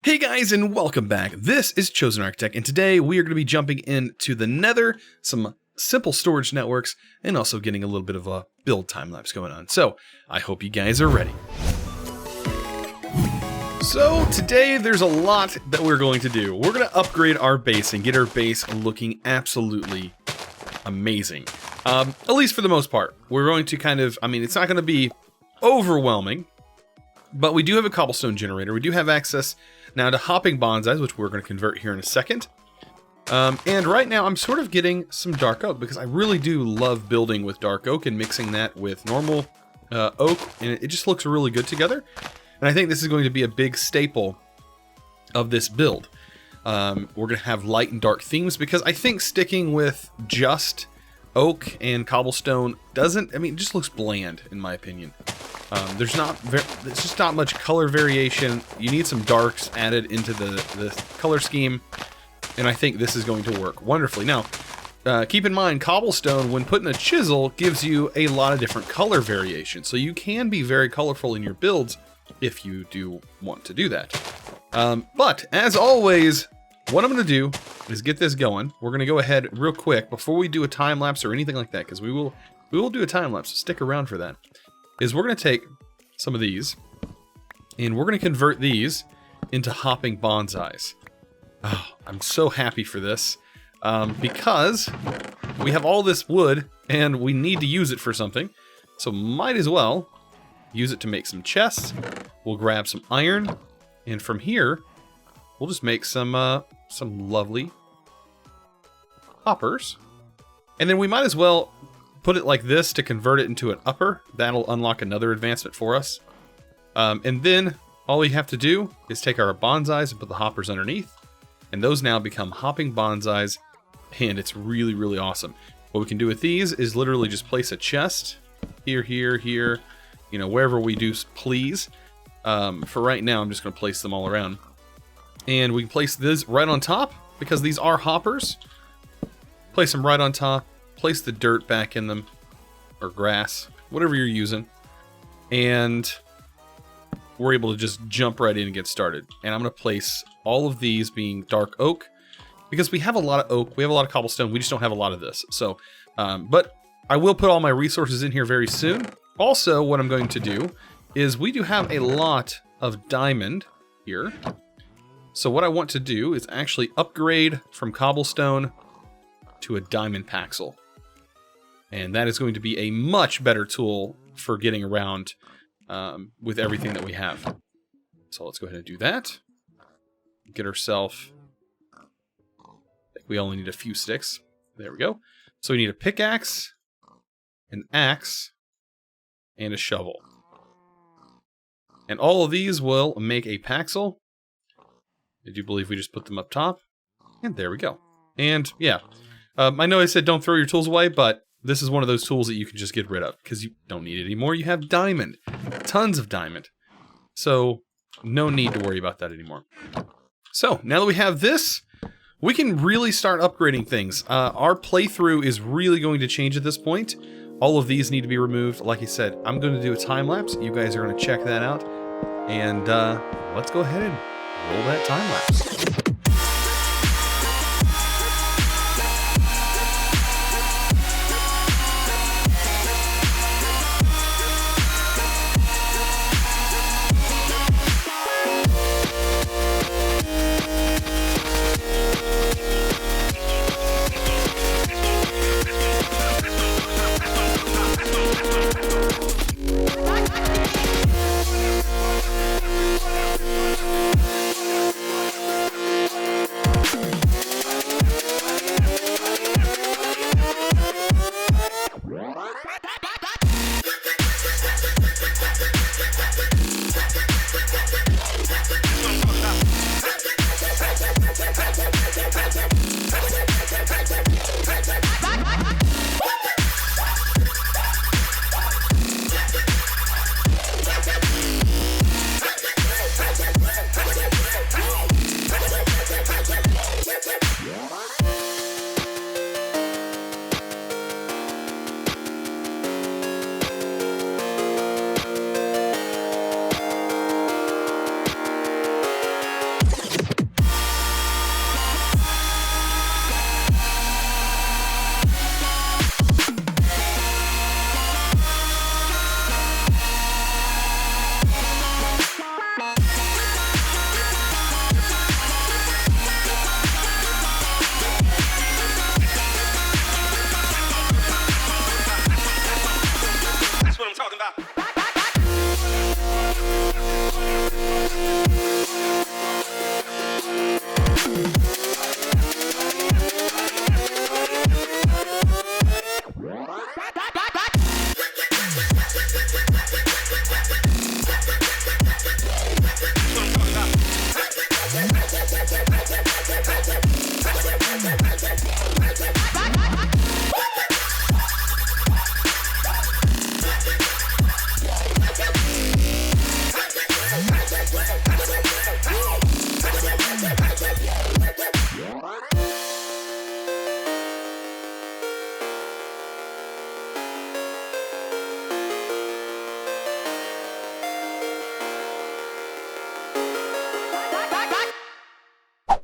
Hey guys, and welcome back. This is ChosenArchitect, and today we are going to be jumping into the Nether, some simple storage networks, and also getting a little bit of a build time-lapse going on. So, I hope you guys are ready. So, today there's a lot that we're going to do. We're going to upgrade our base and get our base looking absolutely amazing. At least for the most part. We're going to kind of, it's not going to be overwhelming, but we do have a Cobblestone Generator. We do have access now to hopping bonsais, which we're going to convert here in a second. And right now I'm sort of getting some dark oak because I really do love building with dark oak and mixing that with normal oak, and it just looks really good together. And I think this is going to be a big staple of this build. We're going to have light and dark themes because I think sticking with just oak and cobblestone doesn't, it just looks bland in my opinion. There's just not much color variation. You need some darks added into the color scheme, and I think this is going to work wonderfully. Now, keep in mind, cobblestone, when put in a chisel, gives you a lot of different color variation, so you can be very colorful in your builds if you do want to do that. But, as always, what I'm going to do is get this going. We're going to go ahead real quick, before we do a time-lapse or anything like that, because we will do a time-lapse, so stick around for that. Is we're going to take some of these, and we're going to convert these into hopping bonsais. Oh, I'm so happy for this, because we have all this wood, and we need to use it for something, so might as well use it to make some chests. We'll grab some iron, and from here, we'll just make some lovely hoppers, and then we might as well put it like this to convert it into an upper. That'll unlock another advancement for us. And then all we have to do is take our bonsais and put the hoppers underneath. And those now become hopping bonsais. And it's really, really awesome. What we can do with these is literally just place a chest. Here, here, here. Wherever we do please. For right now, I'm just going to place them all around. And we can place this right on top, because these are hoppers. Place them right on top. Place the dirt back in them, or grass, whatever you're using, and we're able to just jump right in and get started. And I'm going to place all of these being dark oak, because we have a lot of oak, we have a lot of cobblestone, we just don't have a lot of this. So, but I will put all my resources in here very soon. Also, what I'm going to do is we do have a lot of diamond here. So what I want to do is actually upgrade from cobblestone to a diamond paxel. And that is going to be a much better tool for getting around with everything that we have. So let's go ahead and do that. Get ourselves... I think we only need a few sticks. There we go. So we need a pickaxe, an axe, and a shovel. And all of these will make a paxel. I do believe we just put them up top. And there we go. And yeah, I know I said don't throw your tools away, but this is one of those tools that you can just get rid of because you don't need it anymore. You have diamond. Tons of diamond. So, no need to worry about that anymore. So, now that we have this, we can really start upgrading things. Our playthrough is really going to change at this point. All of these need to be removed. Like I said, I'm going to do a time-lapse. You guys are going to check that out. And let's go ahead and roll that time-lapse.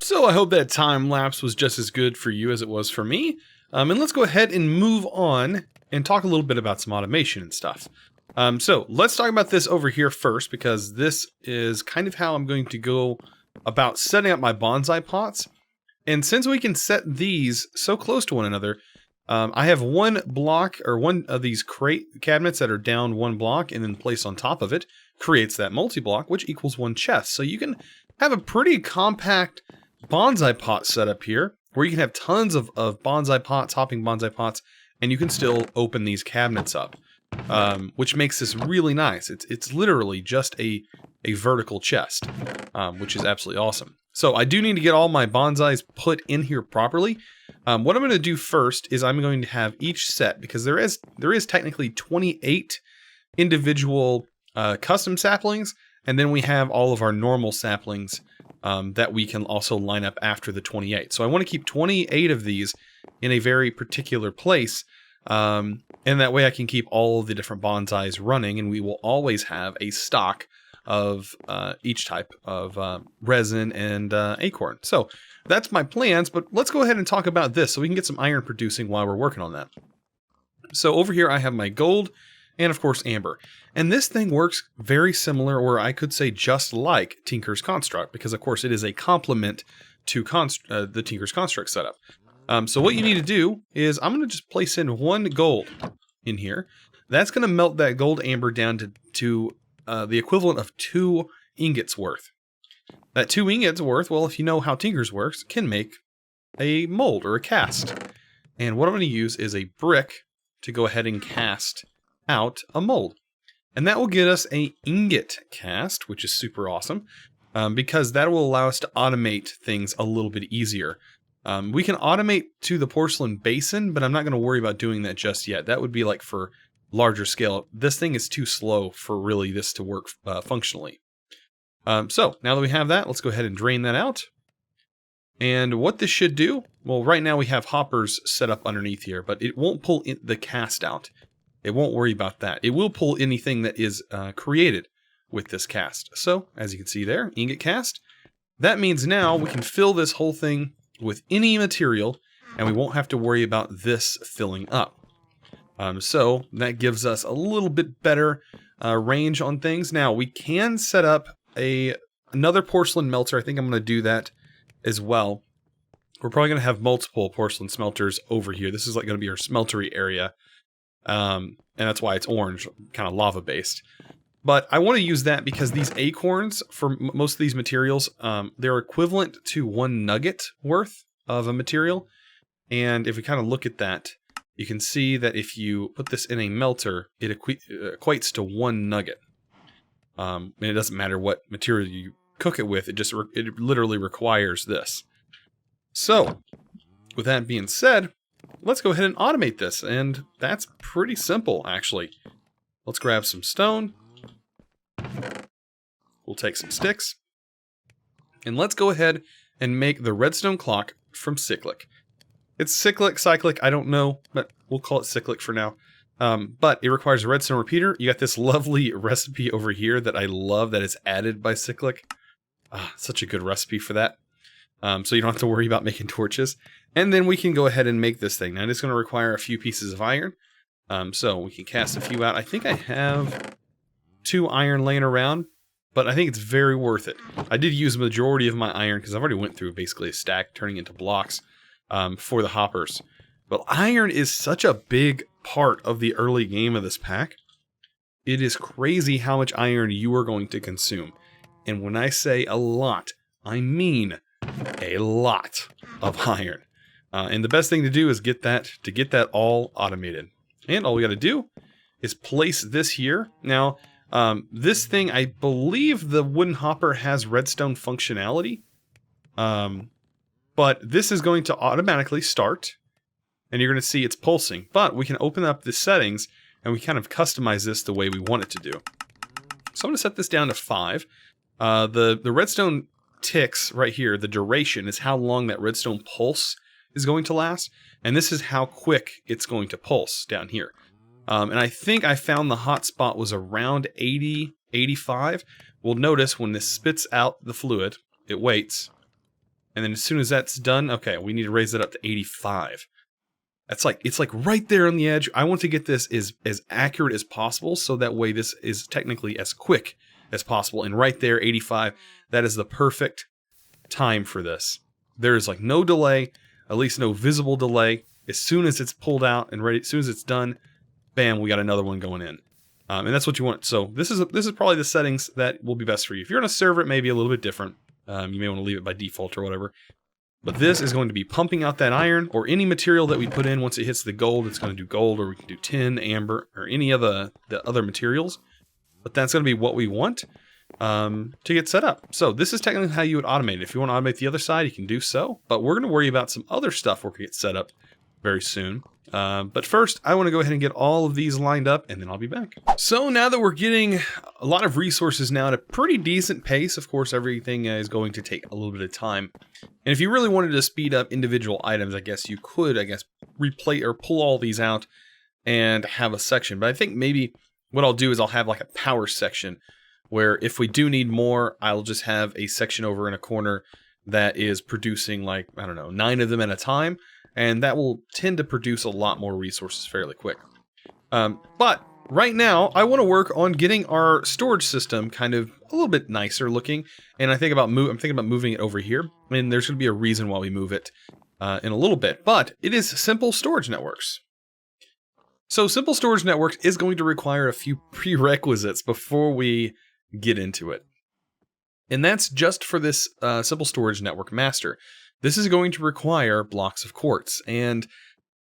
So I hope that time lapse was just as good for you as it was for me. And let's go ahead and move on and talk a little bit about some automation and stuff. So let's talk about this over here first, because this is kind of how I'm going to go about setting up my bonsai pots. And since we can set these so close to one another, I have one block, or one of these crate cabinets that are down one block and then placed on top of it creates that multi-block, which equals one chest. So you can have a pretty compact bonsai pot setup here, where you can have tons of bonsai pots, hopping bonsai pots, and you can still open these cabinets up, which makes this really nice. It's literally just a vertical chest, which is absolutely awesome. So I do need to get all my bonsais put in here properly. What I'm going to do first is I'm going to have each set, because there is technically 28 individual custom saplings, and then we have all of our normal saplings that we can also line up after the 28. So I want to keep 28 of these in a very particular place, and that way I can keep all of the different bonsais running, and we will always have a stock of each type of resin and acorn. So that's my plans, but let's go ahead and talk about this so we can get some iron producing while we're working on that. So over here I have my gold and of course amber. And this thing works very similar, or I could say just like Tinker's Construct, because of course it is a complement to the Tinker's Construct setup. So what you need to do is I'm going to just place in one gold in here. That's going to melt that gold amber down to the equivalent of 2 ingots worth. That 2 ingots worth, well, if you know how Tinker's works, can make a mold or a cast. And what I'm going to use is a brick to go ahead and cast out a mold. And that will get us an ingot cast, which is super awesome, because that will allow us to automate things a little bit easier. We can automate to the porcelain basin, but I'm not going to worry about doing that just yet. That would be like for larger scale. This thing is too slow for really this to work functionally. So now that we have that, let's go ahead and drain that out. And what this should do, well, right now we have hoppers set up underneath here, but it won't pull the cast out. It won't worry about that. It will pull anything that is created with this cast. So as you can see there, ingot cast. That means now we can fill this whole thing with any material, and we won't have to worry about this filling up. So that gives us a little bit better range on things. Now we can set up another porcelain melter. I think I'm going to do that as well. We're probably going to have multiple porcelain smelters over here. This is like going to be our smeltery area. And that's why it's orange, kind of lava based. But I want to use that because these acorns, for most of these materials, they're equivalent to 1 nugget worth of a material. And if we kind of look at that, you can see that if you put this in a melter, it equates to 1 nugget. And it doesn't matter what material you cook it with, it literally requires this. So, with that being said, let's go ahead and automate this, and that's pretty simple, actually. Let's grab some stone. We'll take some sticks. And let's go ahead and make the redstone clock from cyclic. It's cyclic, I don't know, but we'll call it cyclic for now. But it requires a redstone repeater. You got this lovely recipe over here that I love that is added by cyclic. Such a good recipe for that. So you don't have to worry about making torches. And then we can go ahead and make this thing. Now it's going to require a few pieces of iron. So we can cast a few out. I think I have 2 iron laying around, but I think it's very worth it. I did use the majority of my iron because I've already went through basically a stack turning into blocks for the hoppers. But iron is such a big part of the early game of this pack. It is crazy how much iron you are going to consume. And when I say a lot, I mean a lot of iron. And the best thing to do is get that all automated. And all we got to do is place this here. Now, this thing, I believe the wooden hopper has redstone functionality. But this is going to automatically start. And you're going to see it's pulsing. But we can open up the settings and we kind of customize this the way we want it to do. So I'm going to set this down to 5. The redstone ticks right here, the duration is how long that redstone pulse is going to last. And this is how quick it's going to pulse down here. And I think I found the hot spot was around 80, 85. We'll notice when this spits out the fluid, it waits. And then as soon as that's done, okay, we need to raise it up to 85. It's like right there on the edge. I want to get this as accurate as possible, so that way this is technically as quick as possible. And right there, 85, that is the perfect time for this. There is like no delay, at least no visible delay. As soon as it's pulled out and ready, as soon as it's done, bam, we got another one going in. And that's what you want. So this is probably the settings that will be best for you. If you're on a server, it may be a little bit different. You may want to leave it by default or whatever. But this is going to be pumping out that iron, or any material that we put in. Once it hits the gold, it's going to do gold, or we can do tin, amber, or any of the other materials. But that's going to be what we want to get set up. So this is technically how you would automate it. If you want to automate the other side, you can do so. But we're going to worry about some other stuff we're going to get set up very soon. But first, I want to go ahead and get all of these lined up, and then I'll be back. So now that we're getting a lot of resources now at a pretty decent pace, of course, everything is going to take a little bit of time. And if you really wanted to speed up individual items, I guess you could, replay or pull all these out and have a section. But I think maybe what I'll do is I'll have like a power section, where if we do need more, I'll just have a section over in a corner that is producing like, I don't know, 9 of them at a time. And that will tend to produce a lot more resources fairly quick. But right now, I want to work on getting our storage system kind of a little bit nicer looking. And I'm thinking about moving it over here. And there's going to be a reason why we move it in a little bit. But it is Simple Storage Networks. So Simple Storage Networks is going to require a few prerequisites before we get into it. And that's just for this Simple Storage Network Master. This is going to require blocks of quartz, and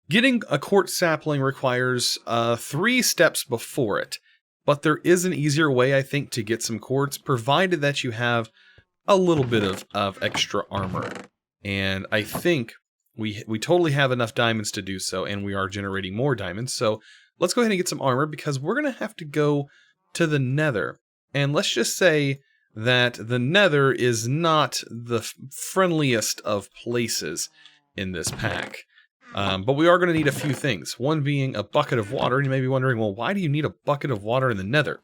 getting a quartz sapling requires 3 steps before it. But there is an easier way, I think, to get some quartz, provided that you have a little bit of extra armor. And I think we totally have enough diamonds to do so, and we are generating more diamonds. So let's go ahead and get some armor, because we're going to have to go to the Nether. And let's just say that the Nether is not the friendliest of places in this pack. But we are going to need a few things. One being a bucket of water. And you may be wondering, well, why do you need a bucket of water in the Nether?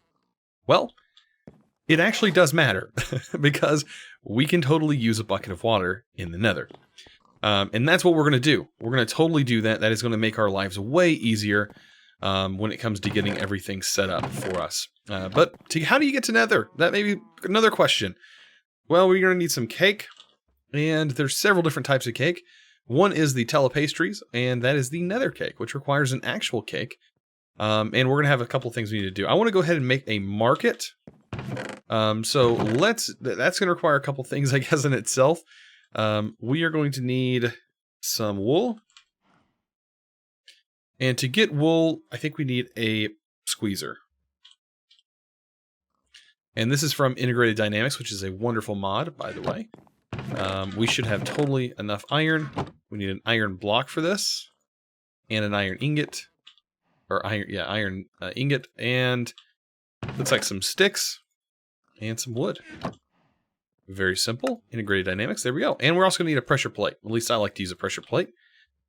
Well, it actually does matter, because we can totally use a bucket of water in the Nether. And that's what we're going to do. We're going to totally do that. That is going to make our lives way easier when it comes to getting everything set up for us. But how do you get to Nether? That may be another question. Well, we're going to need some cake, and there's several different types of cake. One is the telepastries, and that is the Nether cake, which requires an actual cake. And we're going to have a couple things we need to do. I want to go ahead and make a market. So that's going to require a couple things, I guess, in itself. We are going to need some wool. And to get wool, I think we need a squeezer. And this is from Integrated Dynamics, which is a wonderful mod, by the way. We should have totally enough iron. We need an iron block for this, and an iron ingot, or iron ingot, and looks like some sticks and some wood. Very simple. Integrated Dynamics. There we go. And we're also going to need a pressure plate. At least I like to use a pressure plate.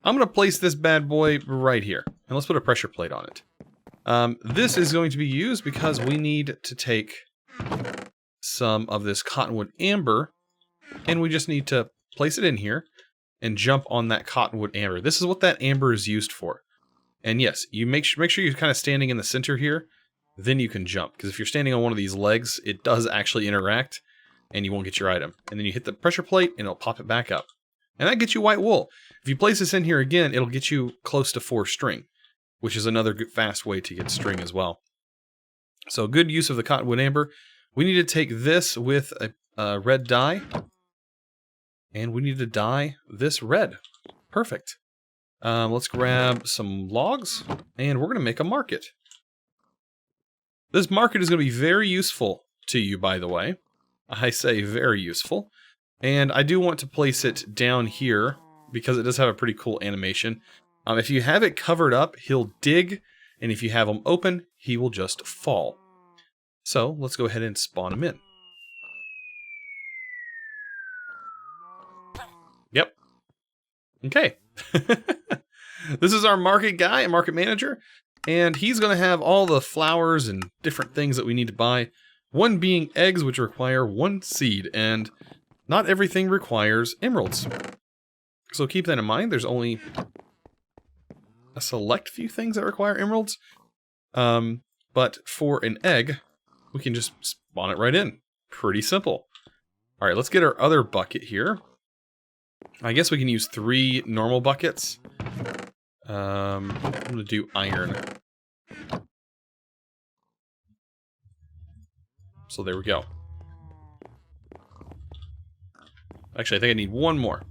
I'm going to place this bad boy right here, and let's put a pressure plate on it. This is going to be used because we need to take some of this Cottonwood Amber, and we just need to place it in here and jump on that Cottonwood Amber. This is what that amber is used for. And yes, you make sure you're kind of standing in the center here, then you can jump. Because if you're standing on one of these legs, it does actually interact, and you won't get your item. And then you hit the pressure plate, and it'll pop it back up. And that gets you white wool. If you place this in here again, it'll get you close to 4 string, which is another good, fast way to get string as well. So good use of the Cottonwood Amber. We need to take this with a red dye, and we need to dye this red. Perfect. Let's grab some logs, and we're going to make a market. This market is going to be very useful to you, by the way. I say very useful. And I do want to place it down here because it does have a pretty cool animation. If you have it covered up, he'll dig, and if you have him open, he will just fall. So let's go ahead and spawn him in. Yep. Okay. This is our market guy, market manager, and he's going to have all the flowers and different things that we need to buy. One being eggs, which require 1 seed, and not everything requires emeralds. So keep that in mind. There's only a select few things that require emeralds. But for an egg, we can just spawn it right in. Pretty simple. All right, let's get our other bucket here. I guess we can use 3 normal buckets. I'm going to do iron. So there we go. Actually, I think I need 1 more.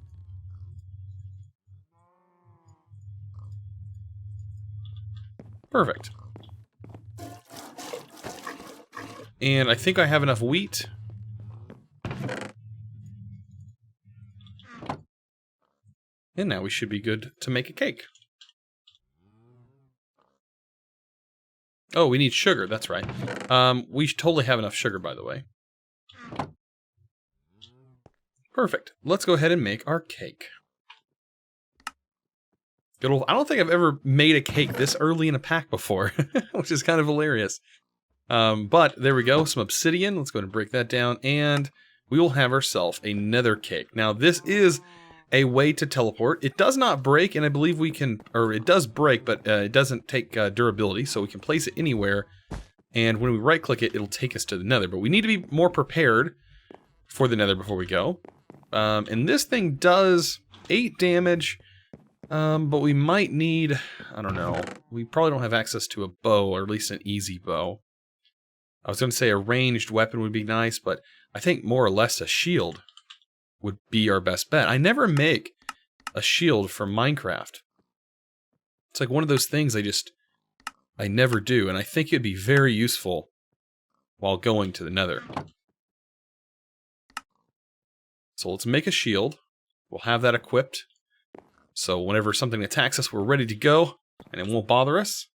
Perfect. And I think I have enough wheat. And now we should be good to make a cake. Oh, we need sugar, that's right. We totally have enough sugar, by the way. Perfect. Let's go ahead and make our cake. Good old, I don't think I've ever made a cake this early in a pack before, which is kind of hilarious. But there we go, some obsidian. Let's go ahead and break that down, and we will have ourselves a nether cake. Now, this is a way to teleport. It does not break, and I believe we can, or it does break, but it doesn't take durability, so we can place it anywhere, and when we right-click it, it'll take us to the nether. But we need to be more prepared for the nether before we go. And this thing does 8 damage, but we might need, I don't know, we probably don't have access to a bow, or at least an easy bow. I was going to say a ranged weapon would be nice, but I think more or less a shield would be our best bet. I never make a shield for Minecraft. It's like one of those things I never do, and I think it'd be very useful while going to the nether. So let's make a shield. We'll have that equipped. So whenever something attacks us, we're ready to go, and it won't bother us.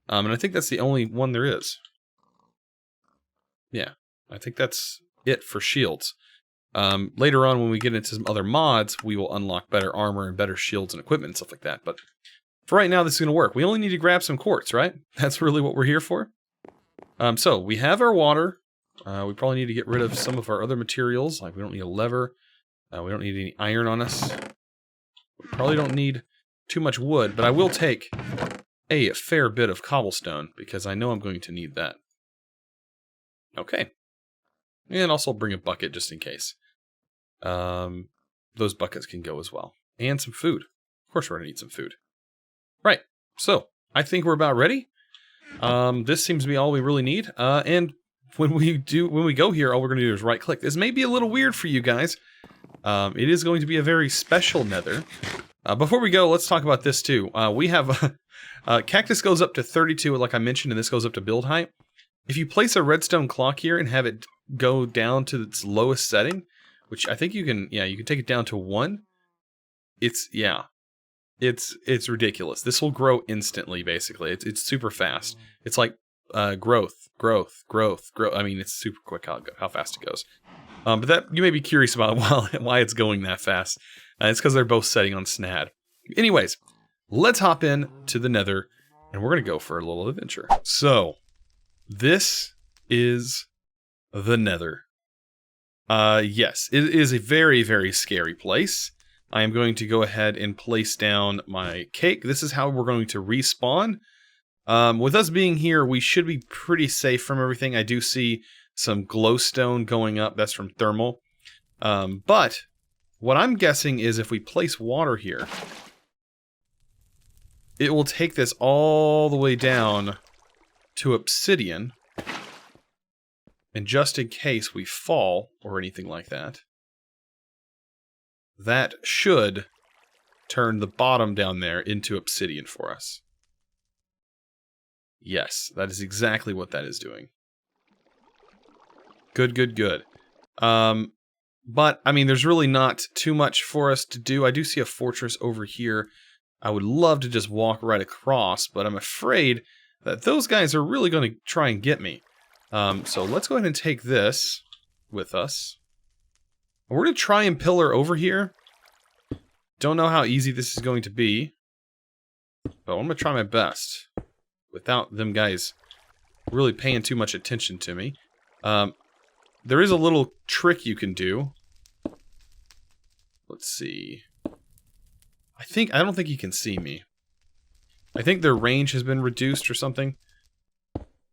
And I think that's the only one there is. Yeah, I think that's it for shields. Later on, when we get into some other mods, we will unlock better armor and better shields and equipment and stuff like that. But for right now, this is going to work. We only need to grab some quartz, right? That's really what we're here for. So we have our water. We probably need to get rid of some of our other materials. Like we don't need a lever. We don't need any iron on us. We probably don't need too much wood, but I will take a fair bit of cobblestone because I know I'm going to need that. Okay. And also bring a bucket just in case. Those buckets can go as well. And some food. Of course we're going to need some food. Right. So, I think we're about ready. This seems to be all we really need. And when we go here, all we're going to do is right click. This may be a little weird for you guys. It is going to be a very special nether. Before we go, let's talk about this too. We have cactus goes up to 32, like I mentioned, and this goes up to build height. If you place a redstone clock here and have it go down to its lowest setting, which I think you can, yeah, you can take it down to 1. It's ridiculous. This will grow instantly, basically. It's super fast. It's like growth. I mean, it's super quick how fast it goes. But that you may be curious about why it's going that fast. It's because they're both setting on SNAD. Anyways, let's hop in to the nether, and we're going to go for a little adventure. So, this is the nether. Yes, it is a very, very scary place. I am going to go ahead and place down my cake. This is how we're going to respawn. With us being here, we should be pretty safe from everything. I do see some glowstone going up. That's from thermal. But what I'm guessing is if we place water here, it will take this all the way down to obsidian. And just in case we fall or anything like that, that should turn the bottom down there into obsidian for us. Yes, that is exactly what that is doing. Good. But, I mean, there's really not too much for us to do. I do see a fortress over here. I would love to just walk right across, but I'm afraid that those guys are really going to try and get me. So let's go ahead and take this with us. We're going to try and pillar over here. Don't know how easy this is going to be, but I'm going to try my best without them guys really paying too much attention to me. There is a little trick you can do Let's see. I don't think he can see me. I think their range has been reduced or something.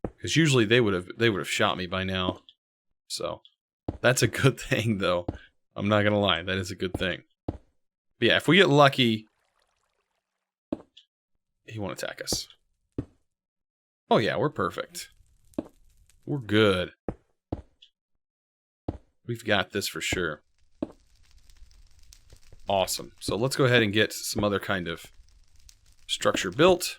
Because usually they would have shot me by now. So that's a good thing, though. I'm not gonna lie, that is a good thing. But yeah, if we get lucky, he won't attack us. Oh yeah, we're perfect. We're good. We've got this for sure. Awesome. So let's go ahead and get some other kind of structure built.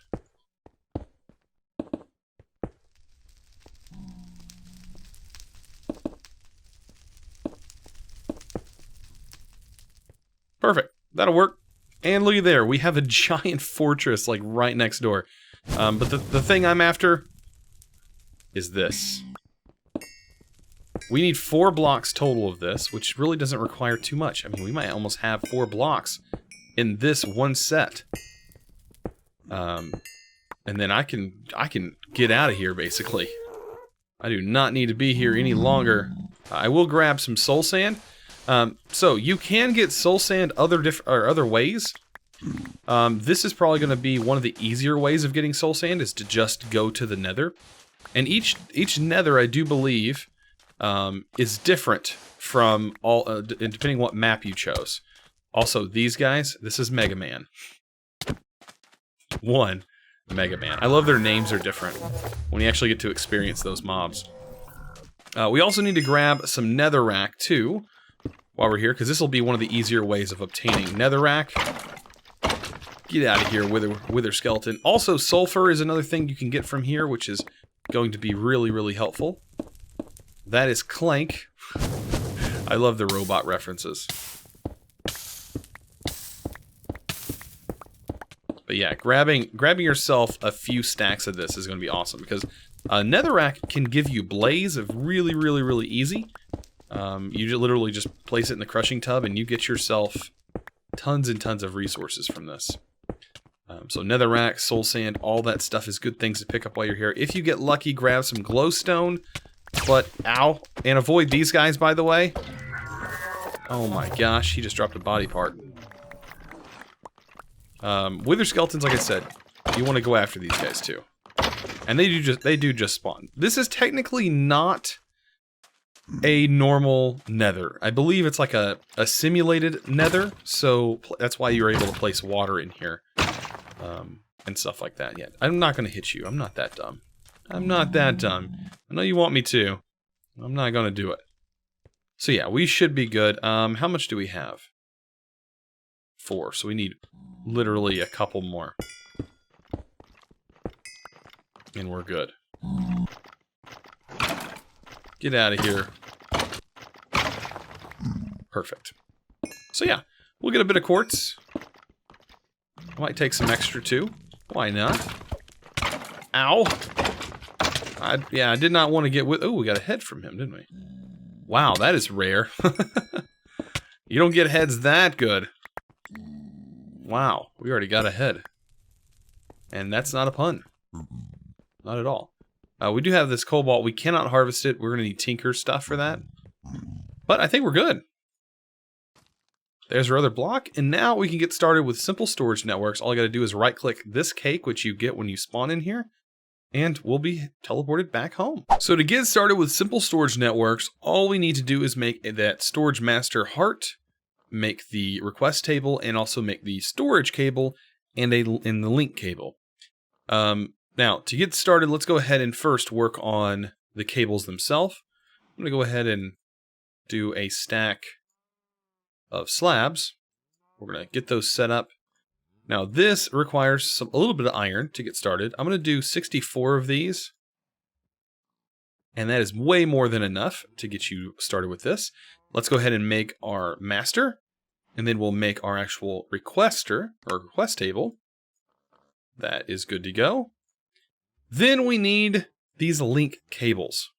Perfect. That'll work. And look at there. We have a giant fortress like right next door. But the thing I'm after is this. We need 4 blocks total of this, which really doesn't require too much. I mean, we might almost have 4 blocks in this one set. And then I can get out of here, basically. I do not need to be here any longer. I will grab some soul sand. So you can get soul sand other ways. This is probably going to be one of the easier ways of getting soul sand, is to just go to the Nether. And each Nether, I do believe, is different from all, depending what map you chose. Also, these guys, this is Mega Man. 1, Mega Man. I love their names are different when you actually get to experience those mobs. We also need to grab some netherrack too while we're here, because this will be one of the easier ways of obtaining netherrack. Get out of here, wither skeleton. Also, sulfur is another thing you can get from here, which is going to be really, really helpful. That is Clank. I love the robot references. But yeah, grabbing yourself a few stacks of this is going to be awesome, because netherrack can give you blaze of really, really, really easy. You literally just place it in the crushing tub and you get yourself tons and tons of resources from this. So netherrack, soul sand, all that stuff is good things to pick up while you're here. If you get lucky, grab some glowstone. But, ow. And avoid these guys, by the way. Oh my gosh, he just dropped a body part. Wither skeletons, like I said, you want to go after these guys too. And they do just spawn. This is technically not a normal nether. I believe it's like a simulated nether, so that's why you're able to place water in here. And stuff like that. Yeah, I'm not going to hit you. I'm not that dumb. I'm not that dumb. I know you want me to. I'm not going to do it. So yeah, we should be good. How much do we have? 4. So we need literally a couple more. And we're good. Get out of here. Perfect. So yeah, we'll get a bit of quartz. I might take some extra too. Why not? Ow! Yeah, I did not want to get with... Oh, we got a head from him, didn't we? Wow, that is rare. You don't get heads that good. Wow, we already got a head. And that's not a pun. Not at all. We do have this cobalt. We cannot harvest it. We're going to need tinker stuff for that. But I think we're good. There's our other block. And now we can get started with simple storage networks. All I got to do is right-click this cake, which you get when you spawn in here. And we'll be teleported back home. So to get started with simple storage networks, all we need to do is make that storage master heart, make the request table, and also make the storage cable and the link cable. Now, to get started, let's go ahead and first work on the cables themselves. I'm going to go ahead and do a stack of slabs. We're going to get those set up. Now, this requires a little bit of iron to get started. I'm going to do 64 of these. And that is way more than enough to get you started with this. Let's go ahead and make our master. And then we'll make our actual requester, or request table. That is good to go. Then we need these link cables.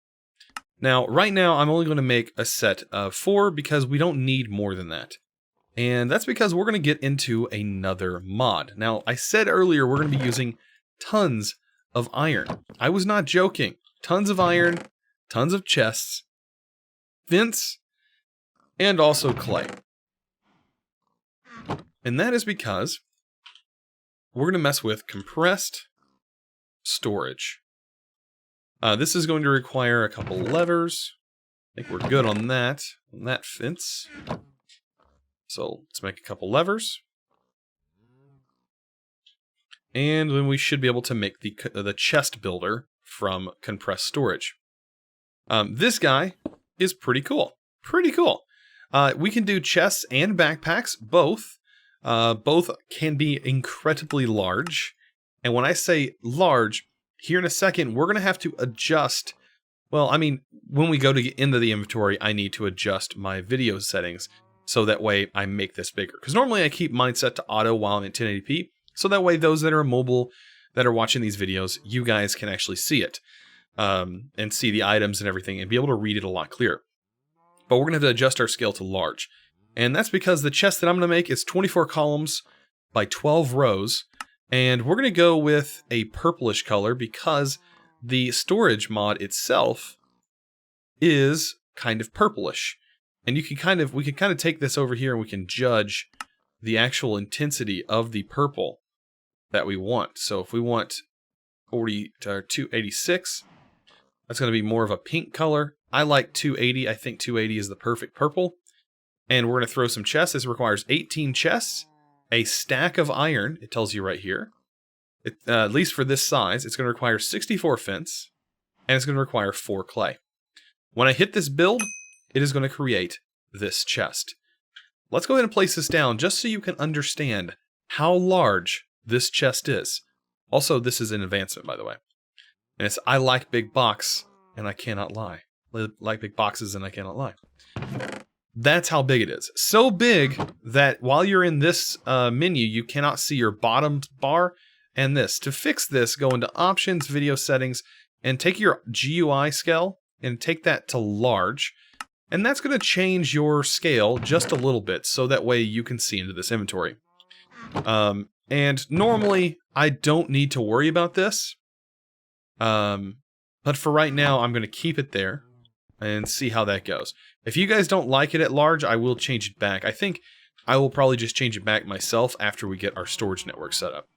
Now, right now, I'm only going to make a set of 4 because we don't need more than that. And that's because we're going to get into another mod. Now, I said earlier we're going to be using tons of iron. I was not joking. Tons of iron, tons of chests, vents, and also clay. And that is because we're going to mess with compressed storage. This is going to require a couple levers. I think we're good on that fence. So let's make a couple levers. And then we should be able to make the chest builder from compressed storage. This guy is pretty cool. Pretty cool. We can do chests and backpacks, both. Both can be incredibly large. And when I say large, here in a second, we're going to have to adjust. Well, I mean, when we go to get into the inventory, I need to adjust my video settings so that way I make this bigger. Because normally I keep mine set to auto while I'm in 1080p. So that way those that are mobile, that are watching these videos, you guys can actually see it. And see the items and everything and be able to read it a lot clearer. But we're going to have to adjust our scale to large. And that's because the chest that I'm going to make is 24 columns by 12 rows. And we're going to go with a purplish color because the storage mod itself is kind of purplish. And we can kind of take this over here and we can judge the actual intensity of the purple that we want. So if we want 40 to 286, that's going to be more of a pink color. I like 280. I think 280 is the perfect purple. And we're going to throw some chests. This requires 18 chests, a stack of iron. It tells you right here. At least for this size, it's going to require 64 fence, and it's going to require 4 clay. When I hit this build, it is going to create this chest. Let's go ahead and place this down just so you can understand how large this chest is. Also, this is an advancement, by the way. And it's I like big box, and I cannot lie. I like big boxes, and I cannot lie. That's how big it is. So big that while you're in this menu, you cannot see your bottom bar and this. To fix this, go into Options, Video Settings, and take your GUI scale and take that to large. And that's going to change your scale just a little bit so that way you can see into this inventory. And normally, I don't need to worry about this. But for right now, I'm going to keep it there and see how that goes. If you guys don't like it at large, I will change it back. I think I will probably just change it back myself after we get our storage network set up.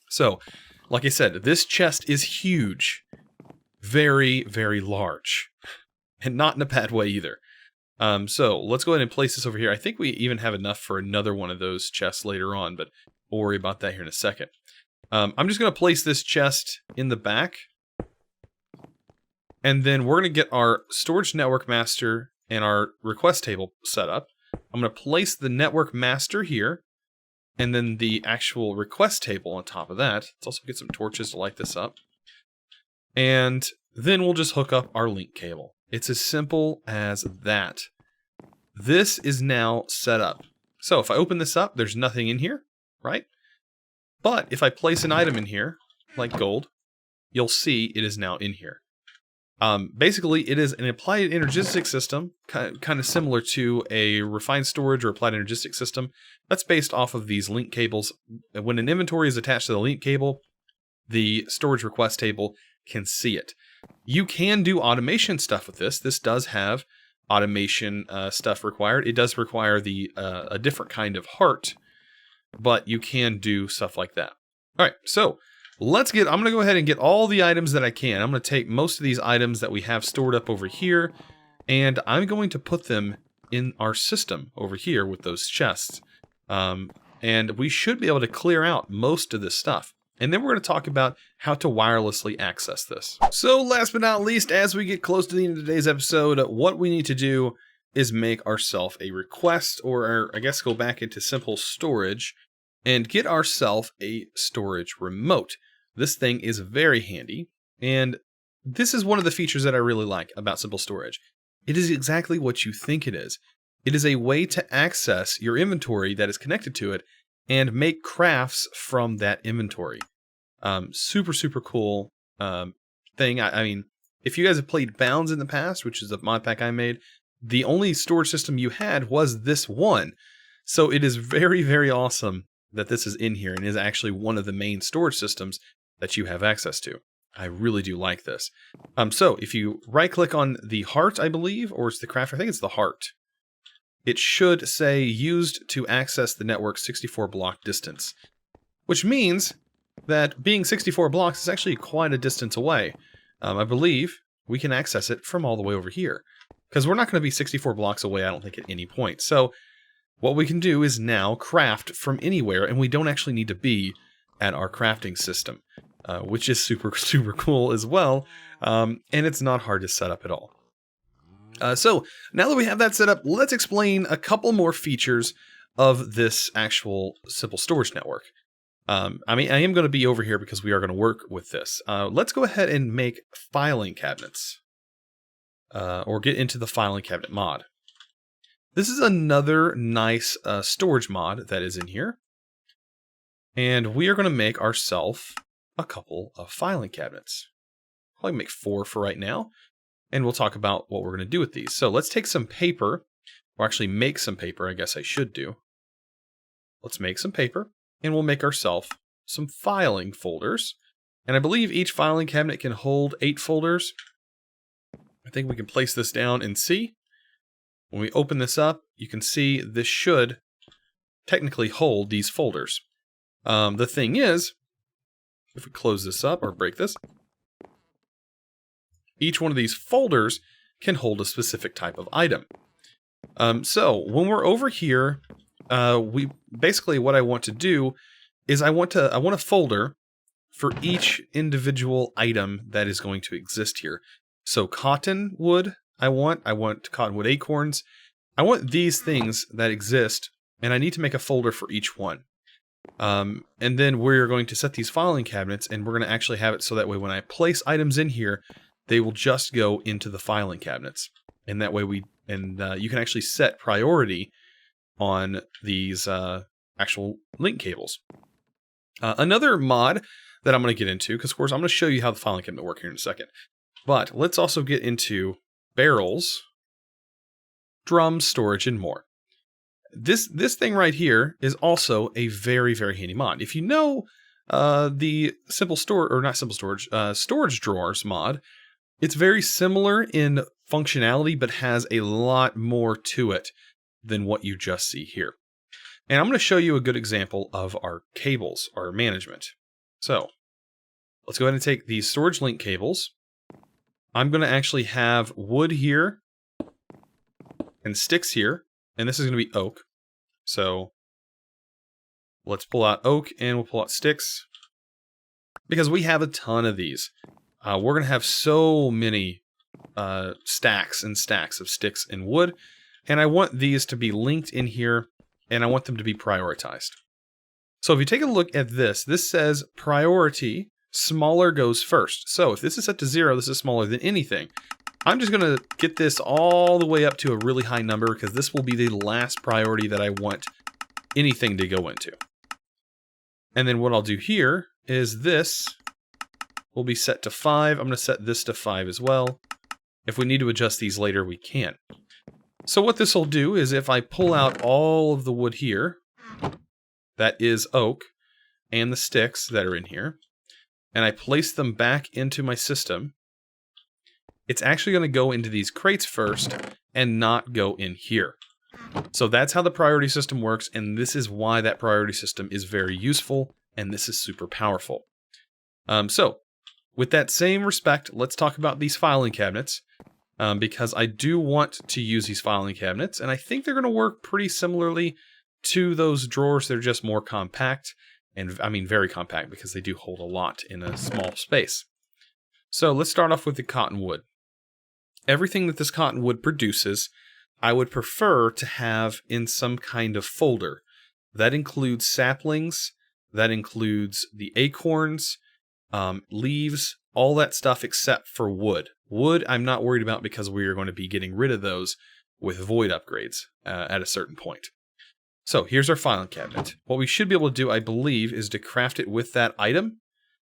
So, like I said, this chest is huge. Very, very large. And not in a bad way either. So, let's go ahead and place this over here. I think we even have enough for another one of those chests later on, but we'll worry about that here in a second. I'm just going to place this chest in the back. And then we're going to get our storage network master and our request table set up. I'm going to place the network master here. And then the actual request table on top of that. Let's also get some torches to light this up. And then we'll just hook up our link cable. It's as simple as that. This is now set up. So if I open this up, there's nothing in here, right? But if I place an item in here, like gold, you'll see it is now in here. Basically, it is an applied energistic system, kind of similar to a refined storage or applied energistic system. That's based off of these link cables. When an inventory is attached to the link cable, the storage request table can see it. You can do automation stuff with this. This does have automation stuff required. It does require a different kind of heart, but you can do stuff like that. All right, so I'm going to go ahead and get all the items that I can. I'm going to take most of these items that we have stored up over here, and I'm going to put them in our system over here with those chests. And we should be able to clear out most of this stuff. And then we're going to talk about how to wirelessly access this. So last but not least, as we get close to the end of today's episode, what we need to do is make ourselves a request, or I guess go back into simple storage and get ourselves a storage remote. This thing is very handy, and this is one of the features that I really like about simple storage. It is exactly what you think it is. It is a way to access your inventory that is connected to it and make crafts from that inventory. Super, super cool thing. I mean, if you guys have played Bounds in the past, which is a mod pack I made, the only storage system you had was this one. So it is very, very awesome that this is in here and is actually one of the main storage systems that you have access to. I really do like this. So if you right click on the heart, I believe, or it's the craft, I think it's the heart. it should say used to access the network 64 block distance, which means that being 64 blocks is actually quite a distance away. I believe we can access it from all the way over here, because we're not going to be 64 blocks away, I don't think, at any point. So what we can do is now craft from anywhere, and we don't actually need to be at our crafting system, which is super, super cool as well, and it's not hard to set up at all. So now that we have that set up, let's explain a couple more features of this actual simple storage network. I am going to be over here because we are going to work with this. Let's go ahead and make filing cabinets, or get into the filing cabinet mod. This is another nice storage mod that is in here. And we are going to make ourselves a couple of filing cabinets. Probably make 4 for right now. And we'll talk about what we're going to do with these. So let's take some paper, or actually make some paper, I guess I should do. Let's make some paper, and we'll make ourselves some filing folders. And I believe each filing cabinet can hold 8 folders. I think we can place this down and see. When we open this up, you can see this should technically hold these folders. The thing is, if we close this up or break this, each one of these folders can hold a specific type of item. So when we're over here, basically what I want to do is I want a folder for each individual item that is going to exist here. So cottonwood, I want cottonwood acorns. I want these things that exist, and I need to make a folder for each one. And then we're going to set these filing cabinets, and we're going to actually have it so that way when I place items in here, they will just go into the filing cabinets. And that way you can actually set priority on these actual link cables. Another mod that I'm going to get into, because of course I'm going to show you how the filing cabinet works here in a second. But let's also get into barrels, drums, storage, and more. This thing right here is also a very, very handy mod. If you know the storage drawers mod, it's very similar in functionality, but has a lot more to it than what you just see here. And I'm going to show you a good example of our cables, our management. So let's go ahead and take these storage link cables. I'm going to actually have wood here and sticks here, and this is going to be oak. So let's pull out oak and we'll pull out sticks, because we have a ton of these. We're going to have so many stacks and stacks of sticks and wood, and I want these to be linked in here, and I want them to be prioritized. So if you take a look at this says priority, smaller goes first. So if this is set to 0, this is smaller than anything. I'm just going to get this all the way up to a really high number, because this will be the last priority that I want anything to go into. And then what I'll do here is this will be set to 5. I'm going to set this to 5 as well. If we need to adjust these later, we can. So what this will do is if I pull out all of the wood here, that is oak, and the sticks that are in here, and I place them back into my system, it's actually going to go into these crates first and not go in here. So that's how the priority system works, and this is why that priority system is very useful, and this is super powerful. So with that same respect, let's talk about these filing cabinets, because I do want to use these filing cabinets, and I think they're going to work pretty similarly to those drawers. They're just more compact, and I mean very compact, because they do hold a lot in a small space. So let's start off with the cottonwood. Everything that this cottonwood produces, I would prefer to have in some kind of folder. That includes saplings, that includes the acorns, leaves, all that stuff except for wood. Wood I'm not worried about, because we are going to be getting rid of those with void upgrades at a certain point. So here's our filing cabinet. What we should be able to do, I believe, is to craft it with that item,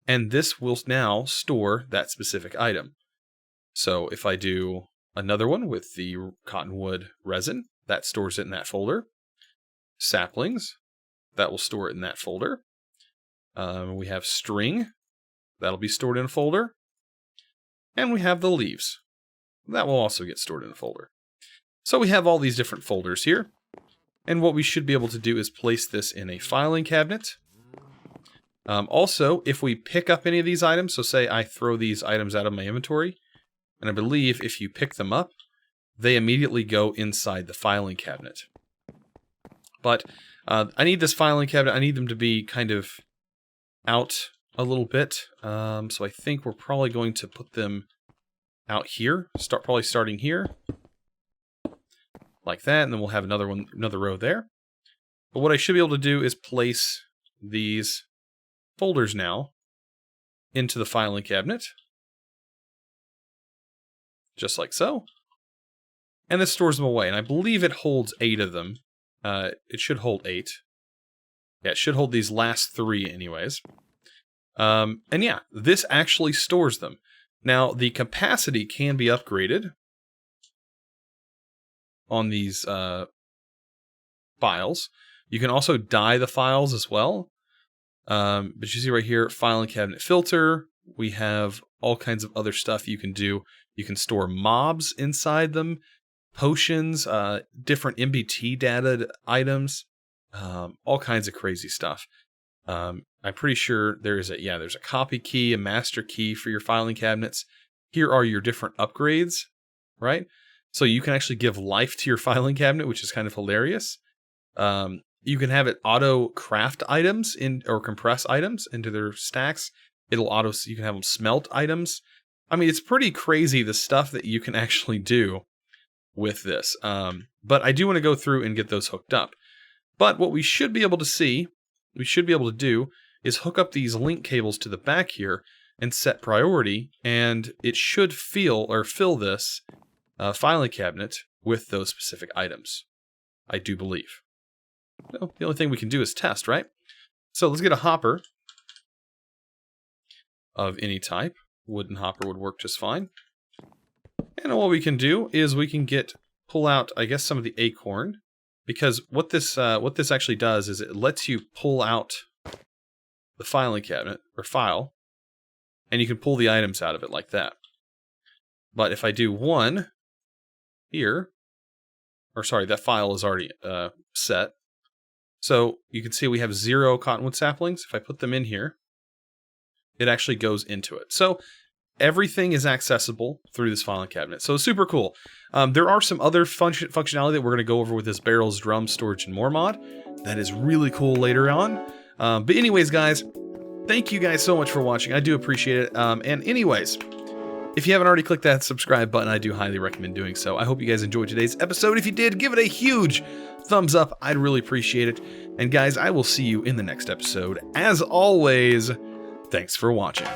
and this will now store that specific item. So if I do another one with the cottonwood resin, that stores it in that folder. Saplings, that will store it in that folder. We have string, that'll be stored in a folder. And we have the leaves. That will also get stored in a folder. So we have all these different folders here. And what we should be able to do is place this in a filing cabinet. Also, if we pick up any of these items, so say I throw these items out of my inventory, and I believe if you pick them up, they immediately go inside the filing cabinet. But I need this filing cabinet, I need them to be kind of out a little bit. So I think we're probably going to put them out here, probably starting here. Like that, and then we'll have another row there. But what I should be able to do is place these folders now into the filing cabinet. Just like so. And this stores them away, and I believe it holds 8 of them. It should hold 8. Yeah, it should hold these last 3 anyways. And yeah, this actually stores them. Now, the capacity can be upgraded on these files. You can also dye the files as well. But you see right here, filing cabinet filter. We have all kinds of other stuff you can do. You can store mobs inside them, potions, different MBT data items, all kinds of crazy stuff. I'm pretty sure there's a copy key, a master key for your filing cabinets. Here are your different upgrades, right? So you can actually give life to your filing cabinet, which is kind of hilarious. You can have it auto craft items or compress items into their stacks. You can have them smelt items. I mean, it's pretty crazy the stuff that you can actually do with this. But I do want to go through and get those hooked up. But what we should be able to do is hook up these link cables to the back here and set priority, and it should fill this filing cabinet with those specific items, I do believe. Well, the only thing we can do is test, right? So let's get a hopper of any type. Wooden hopper would work just fine. And what we can do is we can pull out, I guess, some of the acorn, because what this actually does is it lets you pull out the filing cabinet or file, and you can pull the items out of it like that. But if I do one here, or sorry, that file is already set. So you can see we have 0 cottonwood saplings. If I put them in here, it actually goes into it. So everything is accessible through this filing cabinet. So super cool. There are some other functionality that we're going to go over with this barrels, drums, storage, and more mod. That is really cool later on. But anyways, guys, thank you guys so much for watching. I do appreciate it. And anyways, if you haven't already clicked that subscribe button, I do highly recommend doing so. I hope you guys enjoyed today's episode. If you did, give it a huge thumbs up. I'd really appreciate it. And guys, I will see you in the next episode. As always, thanks for watching.